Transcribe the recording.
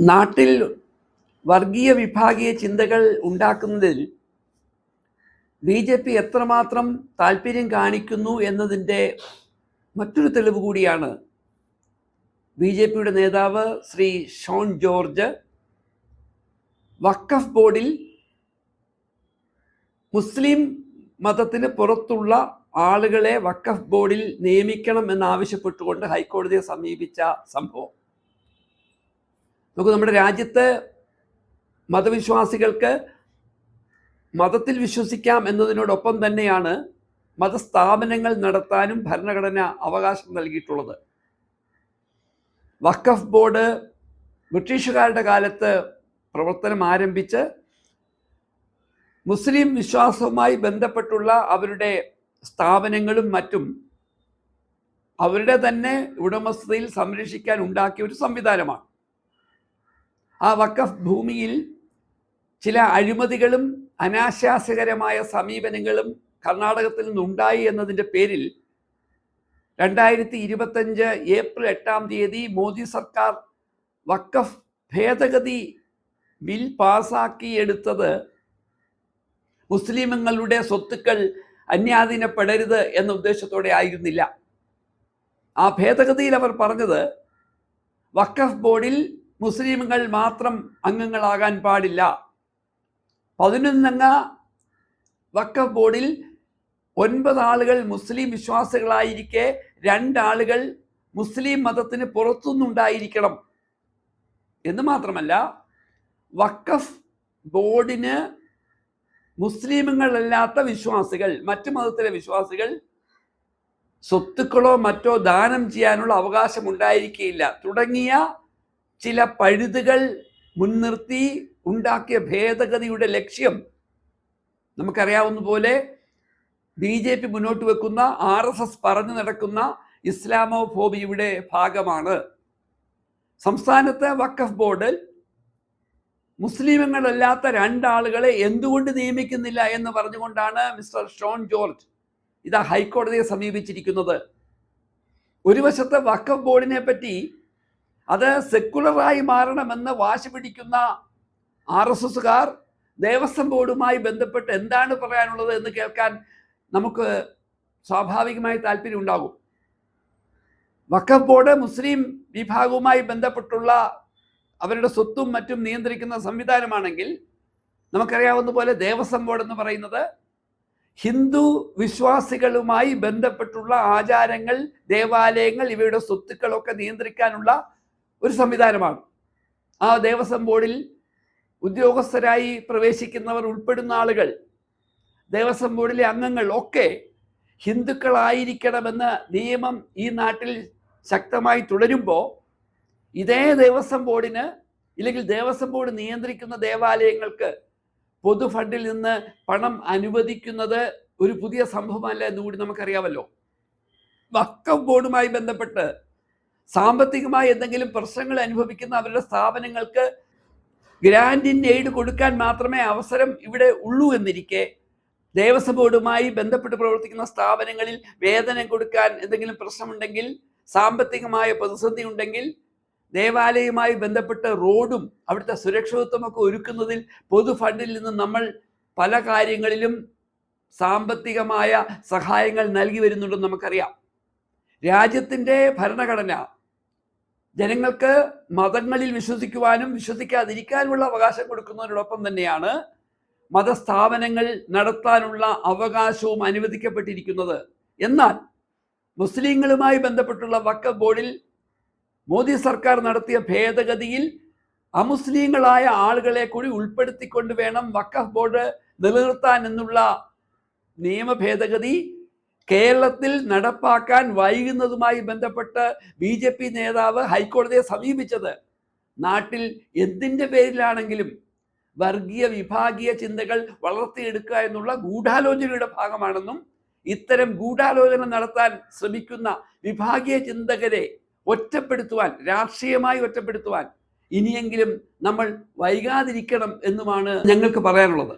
നാട്ടിൽ വർഗീയ വിഭാഗീയ ചിന്തകൾ ഉണ്ടാക്കുന്നതിൽ BJP എത്രമാത്രം താല്പര്യം കാണിക്കുന്നു എന്നതിൻ്റെ മറ്റൊരു തെളിവ് കൂടിയാണ് BJPയുടെ നേതാവ് ശ്രീ ഷോൺ ജോർജ് വഖഫ് ബോർഡിൽ മുസ്ലിം മതത്തിന് പുറത്തുള്ള ആളുകളെ വഖഫ് ബോർഡിൽ നിയമിക്കണം എന്നാവശ്യപ്പെട്ടുകൊണ്ട് ഹൈക്കോടതിയെ സമീപിച്ച സംഭവം. നമുക്ക് നമ്മുടെ രാജ്യത്ത് മതവിശ്വാസികൾക്ക് മതത്തിൽ വിശ്വസിക്കാം എന്നതിനോടൊപ്പം തന്നെയാണ് മതസ്ഥാപനങ്ങൾ നടത്താനും ഭരണഘടന അവകാശം നൽകിയിട്ടുള്ളത്. വഖഫ് ബോർഡ് ബ്രിട്ടീഷുകാരുടെ കാലത്ത് പ്രവർത്തനം ആരംഭിച്ച് മുസ്ലിം വിശ്വാസവുമായി ബന്ധപ്പെട്ടുള്ള അവരുടെ സ്ഥാപനങ്ങളും മറ്റും അവരുടെ തന്നെ ഉടമസ്ഥതയിൽ സംരക്ഷിക്കാൻ ഉണ്ടാക്കിയ ഒരു സംവിധാനമാണ്. ആ വഖഫ് ഭൂമിയിൽ ചില അഴിമതികളും അനാശാസ്യകരമായ സമീപനങ്ങളും കർണാടകത്തിൽ നിന്നുണ്ടായി എന്നതിൻ്റെ പേരിൽ 2025 ഏപ്രിൽ 8 മോദി സർക്കാർ വഖഫ് ഭേദഗതി ബിൽ പാസാക്കിയെടുത്തത് മുസ്ലിമുകളുടെ സ്വത്തുക്കൾ അന്യാധീനപ്പെടരുത് എന്ന ഉദ്ദേശത്തോടെ ആയിരുന്നില്ല. ആ ഭേദഗതിയിൽ അവർ പറഞ്ഞത് വഖഫ് ബോർഡിൽ മുസ്ലിമുകൾ മാത്രം അംഗങ്ങളാകാൻ പാടില്ല. 11 അംഗ വഖഫ് ബോർഡിൽ 9 ആളുകൾ മുസ്ലിം വിശ്വാസികളായിരിക്കെ 2 ആളുകൾ മുസ്ലിം മതത്തിന് പുറത്തുനിന്നുണ്ടായിരിക്കണം എന്ന് മാത്രമല്ല, വഖഫ് ബോർഡിന് മുസ്ലിമുകളല്ലാത്ത വിശ്വാസികൾ, മറ്റു മതത്തിലെ വിശ്വാസികൾ സ്വത്തുക്കളോ മറ്റോ ദാനം ചെയ്യാനുള്ള അവകാശം ഉണ്ടായിരിക്കുകയില്ല തുടങ്ങിയ ചില പഴുതുകൾ മുൻനിർത്തി ഉണ്ടാക്കിയ ഭേദഗതിയുടെ ലക്ഷ്യം നമുക്കറിയാവുന്ന പോലെ BJP മുന്നോട്ട് വെക്കുന്ന RSS പറഞ്ഞു നടക്കുന്ന ഇസ്ലാമോഫോബിയയുടെ ഭാഗമാണ്. സംസ്ഥാനത്തെ വഖഫ് ബോർഡിൽ മുസ്ലിമുകളല്ലാത്ത 2 ആളുകളെ എന്തുകൊണ്ട് നിയമിക്കുന്നില്ല എന്ന് പറഞ്ഞുകൊണ്ടാണ് മിസ്റ്റർ ഷോൺ ജോർജ് ഇതാ ഹൈക്കോടതിയെ സമീപിച്ചിരിക്കുന്നത്. ഒരു വശത്ത് വഖഫ് ബോർഡിനെ പറ്റി അത് സെക്കുലറായി മാറണമെന്ന് വാശി പിടിക്കുന്ന RSSകാർ ദേവസ്വം ബോർഡുമായി ബന്ധപ്പെട്ട് എന്താണ് പറയാനുള്ളത് എന്ന് കേൾക്കാൻ നമുക്ക് സ്വാഭാവികമായി താല്പര്യം ഉണ്ടാകും. വഖഫ് ബോർഡ് മുസ്ലിം വിഭാഗവുമായി ബന്ധപ്പെട്ടുള്ള അവരുടെ സ്വത്തും മറ്റും നിയന്ത്രിക്കുന്ന സംവിധാനമാണെങ്കിൽ, നമുക്കറിയാവുന്ന പോലെ ദേവസ്വം ബോർഡ് എന്ന് പറയുന്നത് ഹിന്ദു വിശ്വാസികളുമായി ബന്ധപ്പെട്ടുള്ള ആചാരങ്ങൾ, ദേവാലയങ്ങൾ, ഇവയുടെ സ്വത്തുക്കളൊക്കെ നിയന്ത്രിക്കാനുള്ള ഒരു സംവിധാനമാണ്. ആ ദേവസ്വം ബോർഡിൽ ഉദ്യോഗസ്ഥരായി പ്രവേശിക്കുന്നവർ ഉൾപ്പെടുന്ന ആളുകൾ, ദേവസ്വം ബോർഡിലെ അംഗങ്ങൾ ഒക്കെ ഹിന്ദുക്കളായിരിക്കണമെന്ന നിയമം ഈ നാട്ടിൽ ശക്തമായി തുടരുമ്പോൾ ഇതേ ദേവസ്വം ബോർഡിന് ഇല്ലെങ്കിൽ ദേവസ്വം ബോർഡ് നിയന്ത്രിക്കുന്ന ദേവാലയങ്ങൾക്ക് പൊതു ഫണ്ടിൽ നിന്ന് പണം അനുവദിക്കുന്നത് ഒരു പുതിയ സംഭവമല്ല എന്നുകൂടി നമുക്കറിയാമല്ലോ. വഖഫ് ബോർഡുമായി ബന്ധപ്പെട്ട് സാമ്പത്തികമായി എന്തെങ്കിലും പ്രശ്നങ്ങൾ അനുഭവിക്കുന്ന അവരുടെ സ്ഥാപനങ്ങൾക്ക് ഗ്രാൻഡ് ഇൻ എയ്ഡ് കൊടുക്കാൻ മാത്രമേ അവസരം ഇവിടെ ഉള്ളൂ എന്നിരിക്കെ, ദേവസ്വം ബോർഡുമായി ബന്ധപ്പെട്ട് പ്രവർത്തിക്കുന്ന സ്ഥാപനങ്ങളിൽ വേതനം കൊടുക്കാൻ എന്തെങ്കിലും പ്രശ്നമുണ്ടെങ്കിൽ, സാമ്പത്തികമായ പ്രതിസന്ധി ഉണ്ടെങ്കിൽ, ദേവാലയവുമായി ബന്ധപ്പെട്ട് റോഡും അവിടുത്തെ സുരക്ഷിതത്വമൊക്കെ ഒരുക്കുന്നതിൽ പൊതു ഫണ്ടിൽ നിന്ന് നമ്മൾ പല കാര്യങ്ങളിലും സാമ്പത്തികമായ സഹായങ്ങൾ നൽകി വരുന്നുണ്ടെന്ന് നമുക്കറിയാം. രാജ്യത്തിൻ്റെ ഭരണഘടന ജനങ്ങൾക്ക് മതങ്ങളിൽ വിശ്വസിക്കുവാനും വിശ്വസിക്കാതിരിക്കാനുമുള്ള അവകാശം കൊടുക്കുന്നതിനോടൊപ്പം തന്നെയാണ് മതസ്ഥാപനങ്ങൾ നടത്താനുള്ള അവകാശവും അനുവദിക്കപ്പെട്ടിരിക്കുന്നത്. എന്നാൽ മുസ്ലിങ്ങളുമായി ബന്ധപ്പെട്ടുള്ള വഖഫ് ബോർഡിൽ മോദി സർക്കാർ നടത്തിയ ഭേദഗതിയിൽ അമുസ്ലിങ്ങളായ ആളുകളെ കൂടി ഉൾപ്പെടുത്തിക്കൊണ്ട് വേണം വഖഫ് ബോർഡ് നിലനിർത്താൻ എന്നുള്ള നിയമ ഭേദഗതി കേരളത്തിൽ നടപ്പാക്കാൻ വൈകുന്നതുമായി ബന്ധപ്പെട്ട് BJP നേതാവ് ഹൈക്കോടതിയെ സമീപിച്ചത് നാട്ടിൽ എന്തിൻ്റെ പേരിലാണെങ്കിലും വർഗീയ വിഭാഗീയ ചിന്തകൾ വളർത്തിയെടുക്കുക എന്നുള്ള ഗൂഢാലോചനയുടെ ഭാഗമാണെന്നും, ഇത്തരം ഗൂഢാലോചന നടത്താൻ ശ്രമിക്കുന്ന വിഭാഗീയ ചിന്തകരെ ഒറ്റപ്പെടുത്തുവാൻ, രാഷ്ട്രീയമായി ഒറ്റപ്പെടുത്തുവാൻ ഇനിയെങ്കിലും നമ്മൾ വൈകാതിരിക്കണം എന്നുമാണ് ഞങ്ങൾക്ക് പറയാനുള്ളത്.